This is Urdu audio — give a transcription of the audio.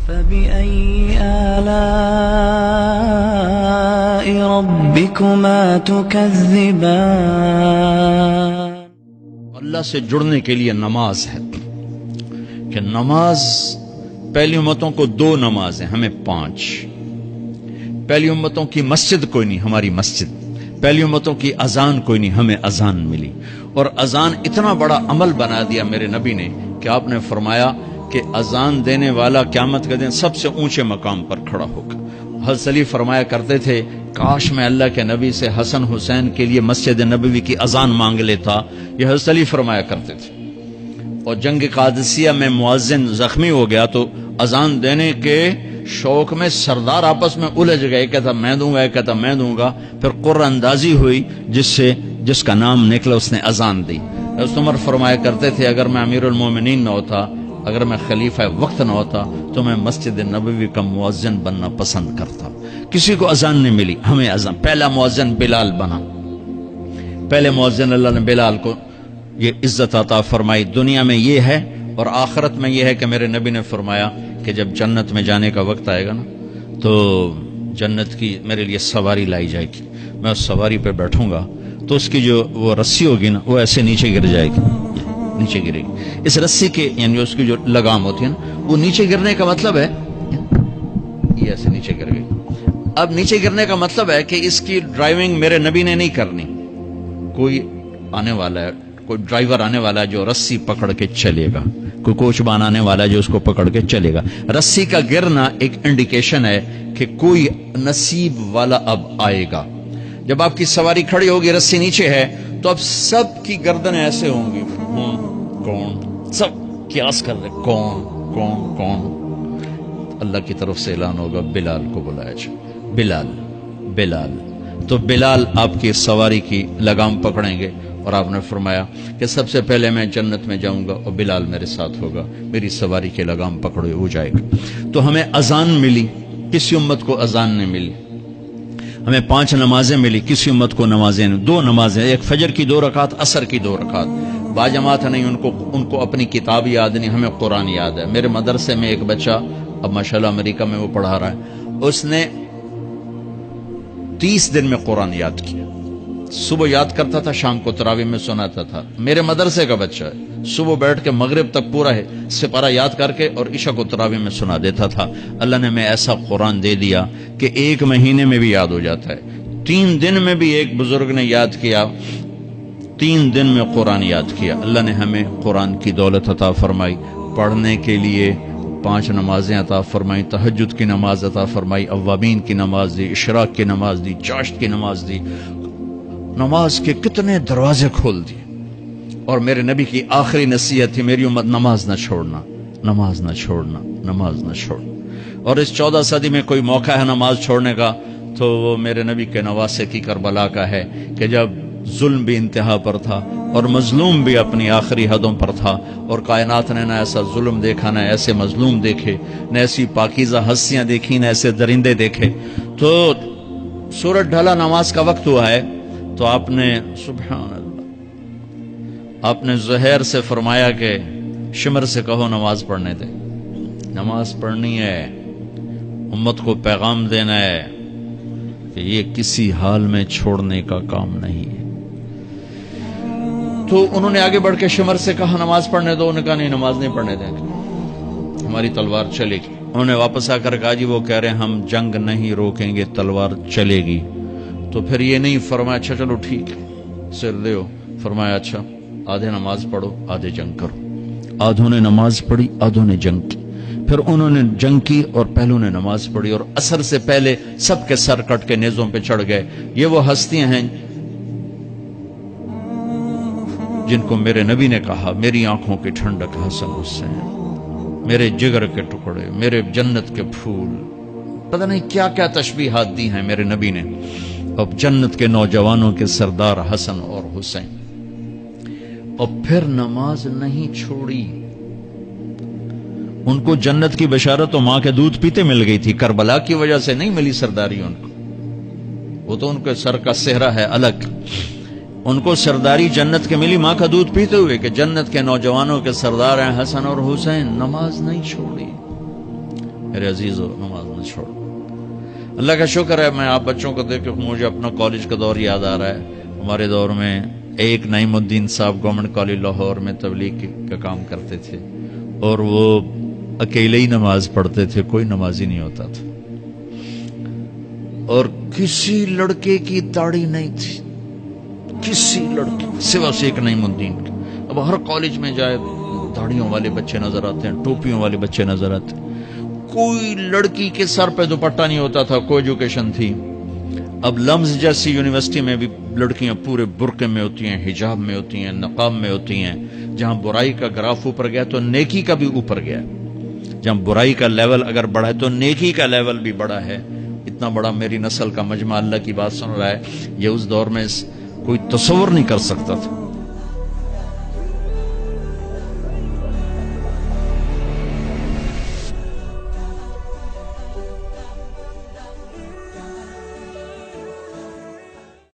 فبأي آلاء ربكما تكذبان۔ اللہ سے جڑنے کے لیے نماز ہے کہ نماز پہلی امتوں کو 2 نماز ہیں، ہمیں 5۔ پہلی امتوں کی مسجد کوئی نہیں، ہماری مسجد۔ پہلی امتوں کی اذان کوئی نہیں، ہمیں اذان ملی۔ اور اذان اتنا بڑا عمل بنا دیا میرے نبی نے کہ آپ نے فرمایا کہ اذان دینے والا قیامت کے دن سب سے اونچے مقام پر کھڑا ہوگا۔ حضرت علی فرمایا کرتے تھے کاش میں اللہ کے نبی سے حسن حسین کے لیے مسجد نبوی کی اذان مانگ لیتا، یہ حضرت علی فرمایا کرتے تھے۔ اور جنگ قادسیہ میں مؤذن زخمی ہو گیا تو اذان دینے کے شوق میں سردار آپس میں الجھ گئے، کہتا میں دوں گا، کہتا میں دوں گا۔ پھر قرہ اندازی ہوئی، جس کا نام نکلا اس نے اذان دی۔ حضرت عمر فرمایا کرتے تھے اگر میں امیر المومنین نہ ہوتا، اگر میں خلیفہ وقت نہ ہوتا تو میں مسجد نبوی کا مؤذن بننا پسند کرتا۔ کسی کو اذان نہیں ملی، ہمیں اذان۔ پہلا مؤذن بلال بنا، پہلے مؤذن اللہ نے بلال کو یہ عزت عطا فرمائی۔ دنیا میں یہ ہے اور آخرت میں یہ ہے کہ میرے نبی نے فرمایا کہ جب جنت میں جانے کا وقت آئے گا نا تو جنت کی میرے لیے سواری لائی جائے گی، میں اس سواری پہ بیٹھوں گا تو اس کی جو وہ رسی ہوگی نا وہ ایسے نیچے گر جائے گی، نیچے گرے گی۔ اس رسی کے یعنی اس کی جو لگام ہوتی ہے نا وہ نیچے گرنے کا مطلب ہے یہ ایسے نیچے گر گئی۔ اب نیچے گرنے کا مطلب ہے کہ اس کی ڈرائیونگ میرے نبی نے نہیں کرنی، کوئی آنے والا ہے، کوئی ڈرائیور آنے والا ہے جو رسی پکڑ کے چلے گا، کوئی کوچبان آنے والا ہے جو اس کو پکڑ کے چلے گا۔ رسی کا گرنا ایک انڈیکیشن ہے کہ کوئی نصیب والا اب آئے گا۔ جب آپ کی سواری کھڑی ہوگی، رسی نیچے ہے تو اب سب کی گردنیں ایسے ہوں گی، کون؟ سب قیاس کر رہے کون کون کون؟ اللہ کی طرف سے اعلان ہوگا بلال کو بلایا جائے، بلال بلال۔ تو بلال آپ کی سواری کی لگام پکڑیں گے اور آپ نے فرمایا کہ سب سے پہلے میں جنت میں جاؤں گا اور بلال میرے ساتھ ہوگا، میری سواری کی لگام پکڑے ہو جائے گا۔ تو ہمیں اذان ملی، کسی امت کو اذان نہیں ملی۔ ہمیں 5 نمازیں ملی، کسی امت کو نمازیں نہیں۔ 2 نمازیں، ایک فجر کی 2 رکعت، عصر کی 2 رکعت۔ باجماعت نہیں، ان کو اپنی کتاب یاد نہیں، ہمیں قرآن یاد ہے۔ میرے مدرسے میں ایک بچہ اب ماشاءاللہ امریکہ میں وہ پڑھا رہا ہے، اس نے 30 دن میں قرآن یاد کیا۔ صبح یاد کرتا تھا، شام کو تراویح میں سناتا تھا۔ میرے مدرسے کا بچہ ہے، صبح بیٹھ کے مغرب تک پورا ہے سپارہ یاد کر کے اور عشاء کو تراویح میں سنا دیتا تھا۔ اللہ نے میں ایسا قرآن دے دیا کہ 1 مہینے میں بھی یاد ہو جاتا ہے۔ 3 دن میں بھی ایک بزرگ نے یاد کیا، 3 دن میں قرآن یاد کیا۔ اللہ نے ہمیں قرآن کی دولت عطا فرمائی، پڑھنے کے لیے 5 نمازیں عطا فرمائی، تہجد کی نماز عطا فرمائی، اوابین کی نماز دی، اشراق کی نماز دی، چاشت کی نماز دی۔ نماز کے کتنے دروازے کھول دیے۔ اور میرے نبی کی آخری نصیحت تھی میری امت نماز نہ چھوڑنا، نماز نہ چھوڑنا، نماز نہ چھوڑنا۔ اور اس 14 صدی میں کوئی موقع ہے نماز چھوڑنے کا تو وہ میرے نبی کے نواسے کی کربلا کا ہے کہ جب ظلم بھی انتہا پر تھا اور مظلوم بھی اپنی آخری حدوں پر تھا، اور کائنات نے نہ ایسا ظلم دیکھا، نہ ایسے مظلوم دیکھے، نہ ایسی پاکیزہ ہستیاں دیکھی، نہ ایسے درندے دیکھے۔ تو سورج ڈھلا، نماز کا وقت ہوا ہے، تو آپ نے سبحان اللہ، آپ نے زہیر سے فرمایا کہ شمر سے کہو نماز پڑھنے دے، نماز پڑھنی ہے، امت کو پیغام دینا ہے کہ یہ کسی حال میں چھوڑنے کا کام نہیں ہے۔ تو انہوں نے آگے بڑھ کے شمر سے کہا نماز پڑھنے دو، انہوں نے کہا نہیں نماز نہیں پڑھنے دیں گے، ہماری تلوار چلے گی۔ انہوں نے واپس آ کر کہا جی وہ کہہ رہے ہیں ہم جنگ نہیں روکیں گے، تلوار چلے گی۔ تو پھر یہ نہیں فرمایا اچھا چلو ٹھیک ہے سر دیو، فرمایا اچھا آدھے نماز پڑھو آدھے جنگ کرو۔ آدھوں نے نماز پڑھی، آدھوں نے جنگ کی۔ پھر انہوں نے جنگ کی اور پہلوں نے نماز پڑھی، اور عصر سے پہلے سب کے سر کٹ کے نیزوں پہ چڑھ گئے۔ یہ وہ ہستیاں ہیں جن کو میرے نبی نے کہا میری آنکھوں کی ٹھنڈک حسن حسین، میرے جگر کے ٹکڑے، میرے جنت کے پھول، پتہ نہیں کیا کیا تشبیہات دی ہیں میرے نبی نے۔ اب جنت کے نوجوانوں کے سردار حسن اور حسین۔ اور پھر نماز نہیں چھوڑی۔ ان کو جنت کی بشارت تو ماں کے دودھ پیتے مل گئی تھی، کربلا کی وجہ سے نہیں ملی سرداری ان کو، وہ تو ان کے سر کا صحرا ہے الگ۔ ان کو سرداری جنت کے ملی ماں کا دودھ پیتے ہوئے کہ جنت کے نوجوانوں کے سردار ہیں حسن اور حسین۔ نماز نہیں چھوڑی۔ میرے عزیزو نماز نہ چھوڑو. اللہ کا شکر ہے میں آپ بچوں کو دیکھ کے مجھے اپنا کالج کا دور یاد آ رہا ہے. ہمارے دور میں ایک نعیم الدین صاحب گورنمنٹ کالج لاہور میں تبلیغ کا کام کرتے تھے اور وہ اکیلے ہی نماز پڑھتے تھے, کوئی نمازی نہیں ہوتا تھا اور کسی لڑکے کی داڑھی نہیں تھی, کسی لڑکی سوا سے ایک نعیم الدین کی. اب ہر کالج میں جائے داڑھیوں والے بچے نظر آتے ہیں, ٹوپیوں والے بچے نظر آتے ہیں, کوئی لڑکی کے سر پہ دوپٹہ نہیں ہوتا تھا, کوئی ایجوکیشن تھی. اب لمز جیسی یونیورسٹی میں بھی لڑکیاں پورے برقعے میں ہوتی ہیں, حجاب میں ہوتی ہیں, نقاب میں ہوتی ہیں. جہاں برائی کا گراف اوپر گیا تو نیکی کا بھی اوپر گیا. جہاں برائی کا لیول اگر بڑھا ہے تو نیکی کا لیول بھی بڑا ہے. اتنا بڑا میری نسل کا مجمع اللہ کی بات سن رہا ہے, یہ اس دور میں کوئی تصور نہیں کر سکتا تھا.